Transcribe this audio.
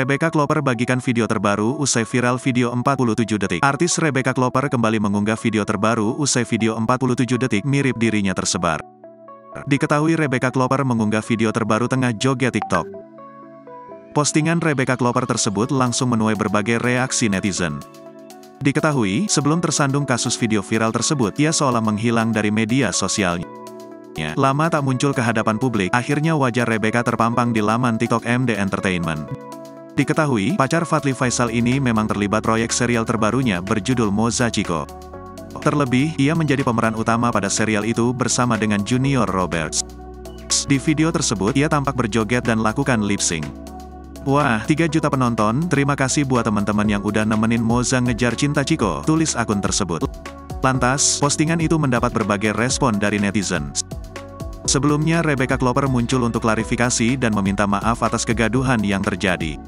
Rebecca Klopper bagikan video terbaru usai viral video 47 detik. Artis Rebecca Klopper kembali mengunggah video terbaru usai video 47 detik mirip dirinya tersebar. Diketahui Rebecca Klopper mengunggah video terbaru tengah joget TikTok. Postingan Rebecca Klopper tersebut langsung menuai berbagai reaksi netizen. Diketahui, sebelum tersandung kasus video viral tersebut, ia seolah menghilang dari media sosialnya. Lama tak muncul ke hadapan publik, akhirnya wajah Rebecca terpampang di laman TikTok MD Entertainment. Diketahui, pacar Fadly Faisal ini memang terlibat proyek serial terbarunya berjudul Moza Chico. Terlebih, ia menjadi pemeran utama pada serial itu bersama dengan Junior Roberts. Di video tersebut, ia tampak berjoget dan lakukan lip sync. Wah, 3 juta penonton, terima kasih buat teman-teman yang udah nemenin Moza ngejar cinta Chico, tulis akun tersebut. Lantas, postingan itu mendapat berbagai respon dari netizen. Sebelumnya Rebecca Klopper muncul untuk klarifikasi dan meminta maaf atas kegaduhan yang terjadi.